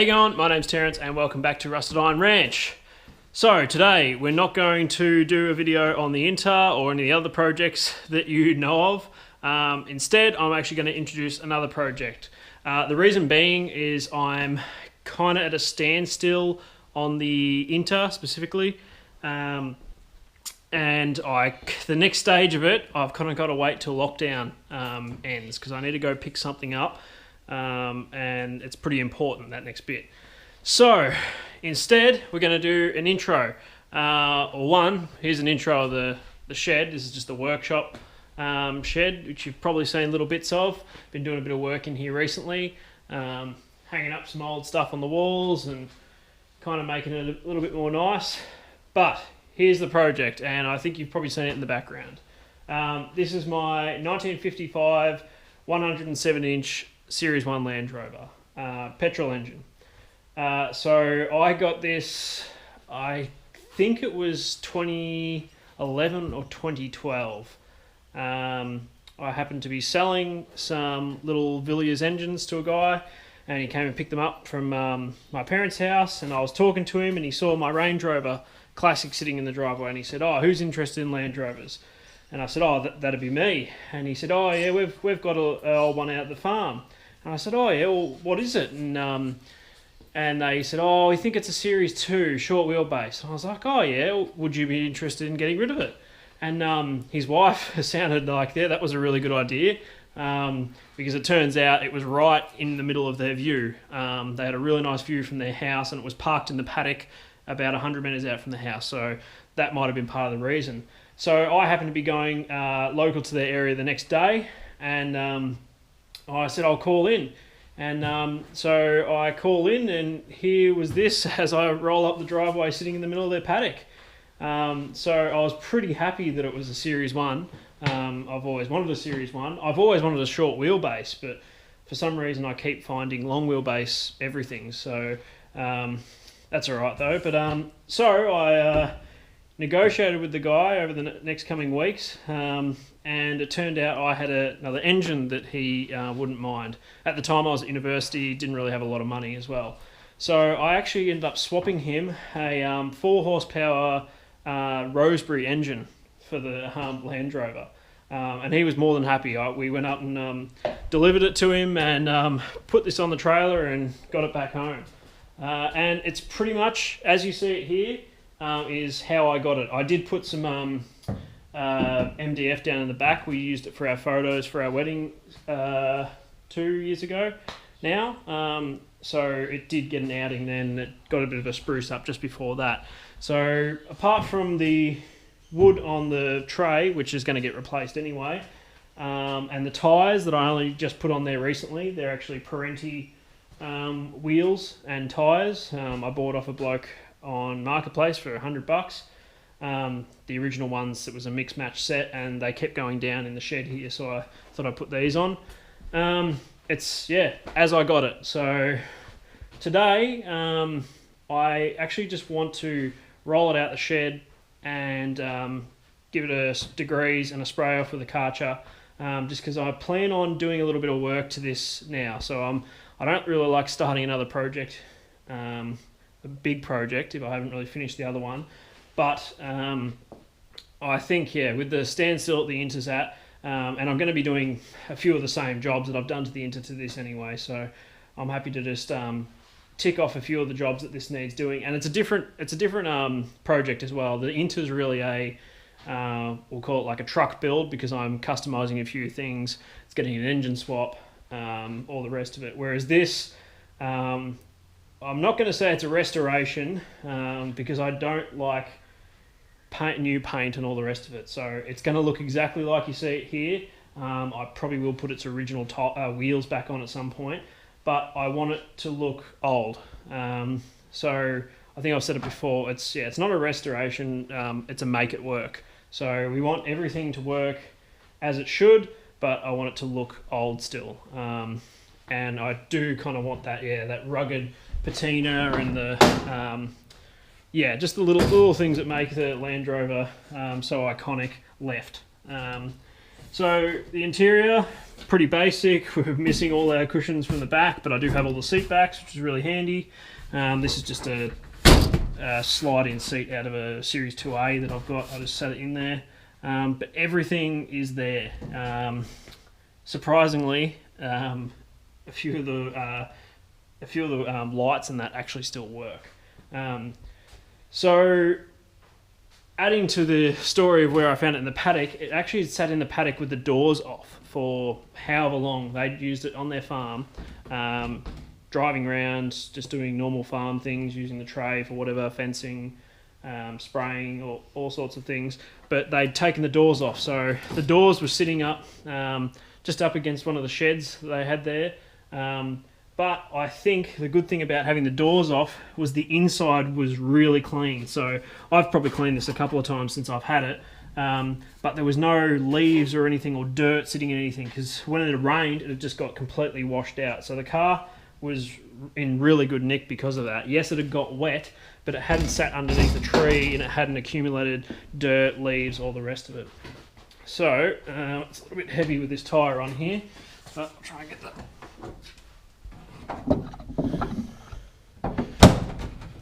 How you going? My name's Terence and welcome back to Rusted Iron Ranch. So today we're not going to do a video on the Inter or any of the other projects that you know of. Instead, I'm actually going to introduce another project. The reason being is I'm kind of at a standstill on the Inter specifically. And the next stage of it, I've kind of got to wait till lockdown ends because I need to go pick something up. And it's pretty important, that next bit. So instead we're going to do an intro. Here's an intro of the shed. This is just the workshop shed, which you've probably seen little bits of. Been doing a bit of work in here recently, hanging up some old stuff on the walls and kind of making it a little bit more nice. But here's the project, and I think you've probably seen it in the background. This is my 1955 107-inch Series 1 Land Rover, petrol engine. So I got this, I think it was 2011 or 2012. I happened to be selling some little Villiers engines to a guy, and he came and picked them up from my parents' house, and I was talking to him, and he saw my Range Rover Classic sitting in the driveway, and he said, "Oh, who's interested in Land Rovers?" And I said, "Oh, that'd be me." And he said, "Oh yeah, we've got an old one out at the farm." And I said, "Oh yeah, well, what is it?" And they said, "Oh, we think it's a Series 2 short wheelbase." And I was like, "Oh yeah, would you be interested in getting rid of it?" And his wife sounded like, yeah, that was a really good idea, because it turns out it was right in the middle of their view. They had a really nice view from their house, and it was parked in the paddock about 100 metres out from the house, so that might have been part of the reason. So I happened to be going local to their area the next day, and I said I'll call in. And so I call in, and here was this as I roll up the driveway sitting in the middle of their paddock. So I was pretty happy that it was a Series 1. I've always wanted a Series 1. I've always wanted a short wheelbase, but for some reason I keep finding long wheelbase everything. So that's all right though. But so I negotiated with the guy over the next coming weeks, and it turned out I had another engine that he wouldn't mind. At the time I was at university, didn't really have a lot of money as well. So I actually ended up swapping him a 4 horsepower Rosebery engine for the Land Rover. And he was more than happy. We went up and delivered it to him and put this on the trailer and got it back home. And it's pretty much, as you see it here, is how I got it. I did put some MDF down in the back. We used it for our photos for our wedding 2 years ago now. So it did get an outing then. It got a bit of a spruce up just before that. So apart from the wood on the tray, which is going to get replaced anyway, and the tyres that I only just put on there recently, they're actually Parenti wheels and tyres. I bought off a bloke on Marketplace for $100. The original ones, it was a mix match set, and they kept going down in the shed here, so I thought I'd put these on. It's, yeah, as I got it. So today I actually just want to roll it out the shed and give it a degrees and a spray off with a Karcher, just because I plan on doing a little bit of work to this now. So I don't really like starting another project, a big project, if I haven't really finished the other one. But I think, yeah, with the standstill that the Inter's at, and I'm going to be doing a few of the same jobs that I've done to the Inter to this anyway, so I'm happy to just tick off a few of the jobs that this needs doing. And it's a different project as well. The Inter's really we'll call it like a truck build, because I'm customizing a few things. It's getting an engine swap, all the rest of it. Whereas this, I'm not going to say it's a restoration, because I don't like new paint and all the rest of it. So it's going to look exactly like you see it here. I probably will put its original wheels back on at some point, but I want it to look old. So I think I've said it before, it's not a restoration, it's a make it work. So we want everything to work as it should, but I want it to look old still. And I do kind of want that rugged patina and the just the little things that make the Land Rover so iconic left. So the interior, pretty basic. We're missing all our cushions from the back, but I do have all the seat backs, which is really handy. This is just a slide-in seat out of a Series 2A that I've got. I just set it in there. But everything is there. Surprisingly, a few of the lights and that actually still work. So adding to the story of where I found it in the paddock, it actually sat in the paddock with the doors off for however long. They'd used it on their farm, driving around, just doing normal farm things, using the tray for whatever, fencing, spraying, or all sorts of things. But they'd taken the doors off, so the doors were sitting up, just up against one of the sheds that they had there. But I think the good thing about having the doors off was the inside was really clean. So I've probably cleaned this a couple of times since I've had it. But there was no leaves or anything or dirt sitting in anything, because when it had rained, it had just got completely washed out. So the car was in really good nick because of that. Yes, it had got wet, but it hadn't sat underneath the tree and it hadn't accumulated dirt, leaves, all the rest of it. So it's a little bit heavy with this tyre on here, but I'll try and get that.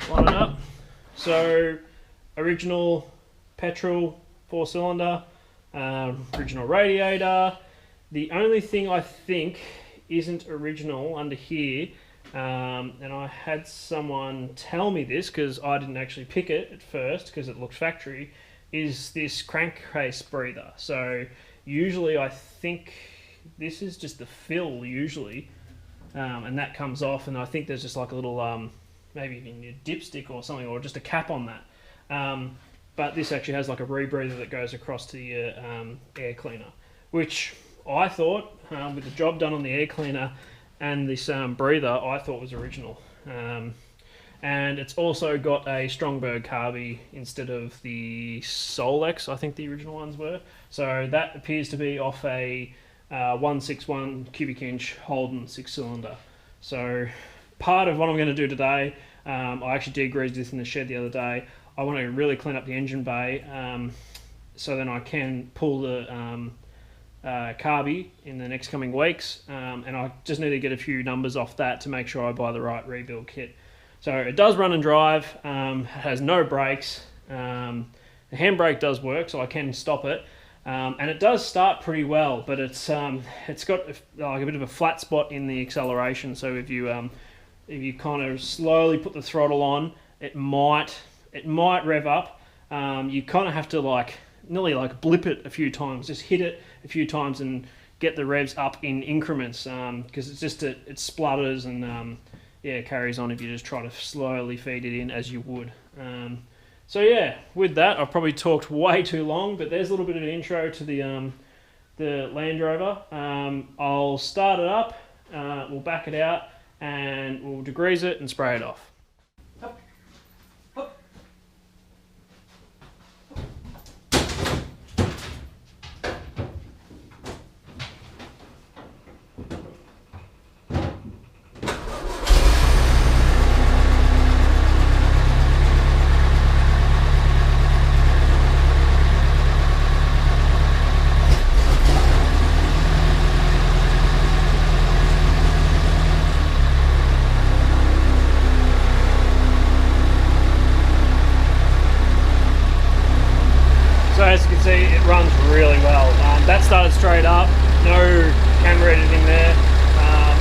Line it up. So original petrol 4-cylinder, original radiator. The only thing I think isn't original under here, and I had someone tell me this because I didn't actually pick it at first because it looked factory, is this crankcase breather. So usually I think this is just the fill usually, and that comes off, and I think there's just like a little maybe even a dipstick or something, or just a cap on that. But this actually has like a rebreather that goes across to your air cleaner, which I thought, with the job done on the air cleaner and this breather, I thought was original. And it's also got a Strongberg carby instead of the Solex, I think the original ones were. So that appears to be off a 161 cubic inch Holden 6-cylinder. So part of what I'm going to do today, I actually degreased this in the shed the other day. I want to really clean up the engine bay, so then I can pull the carby in the next coming weeks, and I just need to get a few numbers off that to make sure I buy the right rebuild kit. So it does run and drive, it has no brakes, the handbrake does work, so I can stop it, and it does start pretty well, but it's got like a bit of a flat spot in the acceleration. So if you kind of slowly put the throttle on, it might rev up. You kind of have to nearly blip it a few times, just hit it a few times and get the revs up in increments, because it's just it splutters and it carries on if you just try to slowly feed it in as you would. So yeah, with that I've probably talked way too long, but there's a little bit of an intro to the Land Rover. I'll start it up, we'll back it out, and we'll degrease it and spray it off. So as you can see, it runs really well. That started straight up, no camera editing there.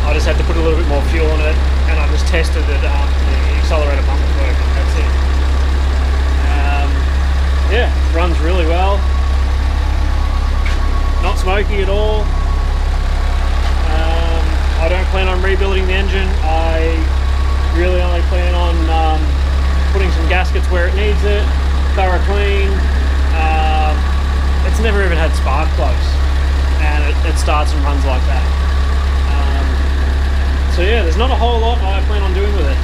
I just had to put a little bit more fuel in it, and I just tested that the accelerator pump was working. That's it. Yeah, runs really well. Not smoky at all. I don't plan on rebuilding the engine. I really only plan on putting some gaskets where it needs it, thorough clean. It's never even had spark plugs, and it starts and runs like that. So yeah, there's not a whole lot I plan on doing with it.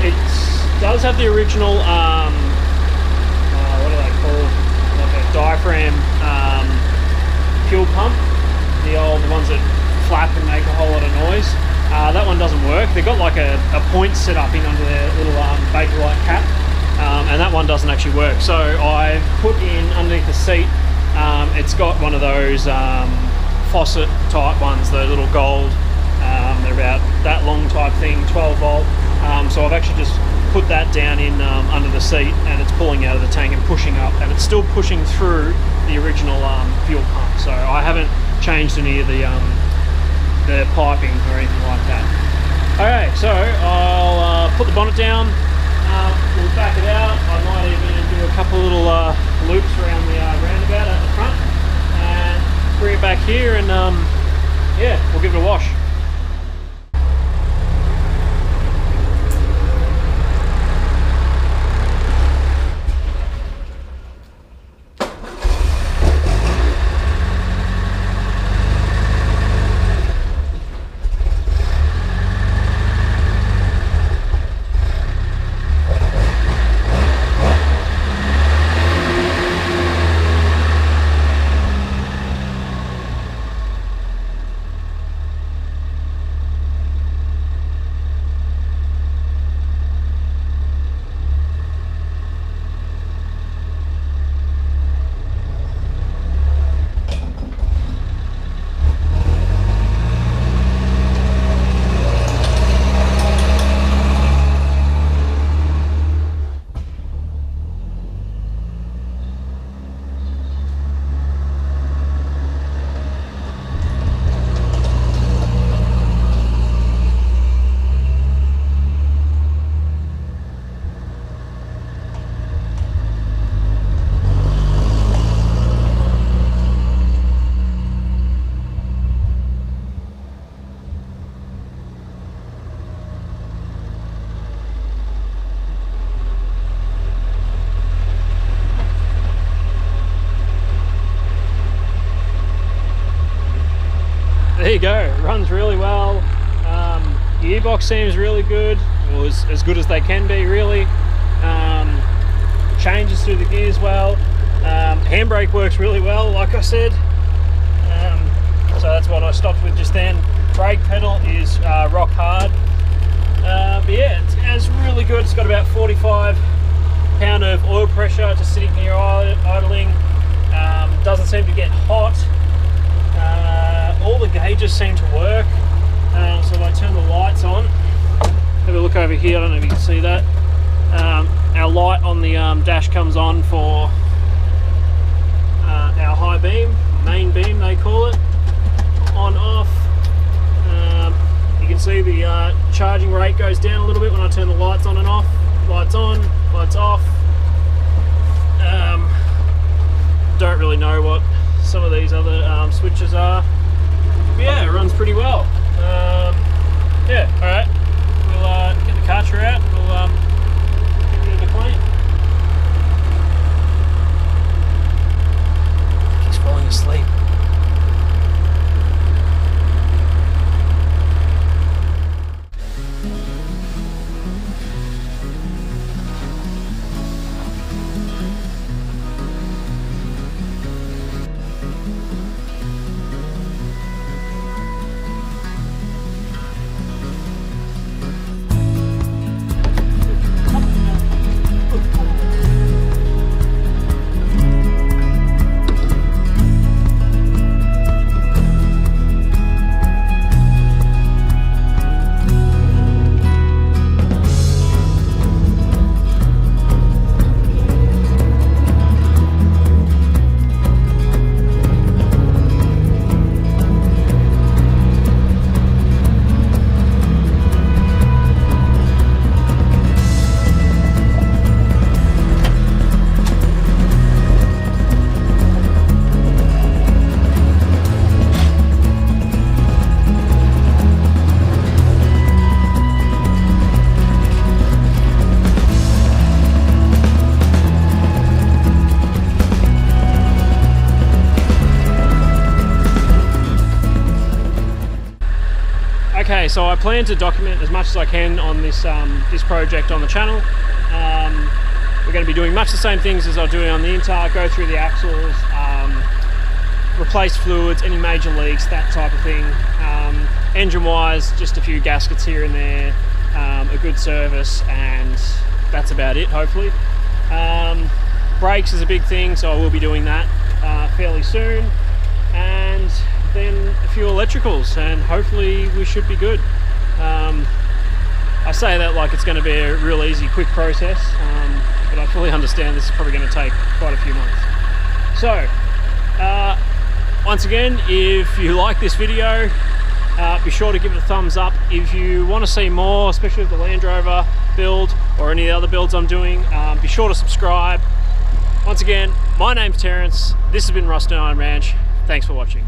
It does have the original, what are they called? Like a diaphragm fuel pump. The ones that flap and make a whole lot of noise. That one doesn't work. They've got like a point set up in under their little Bakelite cap. And that one doesn't actually work. So I've put in underneath the seat It's got one of those faucet type ones, the little gold, they're about that long type thing, 12 volt. So I've actually just put that down in under the seat, and it's pulling out of the tank and pushing up, and it's still pushing through the original fuel pump. So I haven't changed any of the piping or anything like that. Okay, so I'll put the bonnet down, we'll back it out. I might even do a couple little loops around the roundabout at the front, and bring it back here, and yeah, we'll give it a wash. There you go, it runs really well. The gearbox seems really good, or as good as they can be, really. Changes through the gears well. Handbrake works really well, like I said. So that's what I stopped with just then. Brake pedal is rock hard. But yeah, it's really good. It's got about 45 pound of oil pressure just sitting here idling. Doesn't seem to get hot. All the gauges seem to work. So if I turn the lights on, have a look over here, I don't know if you can see that. Our light on the dash comes on for our high beam, main beam they call it, on off. You can see the charging rate goes down a little bit when I turn the lights on and off. Lights on, lights off. Don't really know what some of these other switches are. But yeah, it runs pretty well. Yeah, alright. We'll get the Karcher out. We'll give it a clean. He's falling asleep. Okay, so I plan to document as much as I can on this this project on the channel. We're going to be doing much the same things as I do on the Intar, go through the axles, replace fluids, any major leaks, that type of thing. Engine-wise, just a few gaskets here and there, a good service, and that's about it, hopefully. Brakes is a big thing, so I will be doing that. fairly soon, and then a few electricals, and hopefully we should be good. I say that like it's going to be a real easy, quick process, but I fully understand this is probably going to take quite a few months. So, once again, if you like this video, be sure to give it a thumbs up. If you want to see more, especially with the Land Rover build or any of the other builds I'm doing, be sure to subscribe. Once again, my name's Terrence. This has been Rust Iron Ranch. Thanks for watching.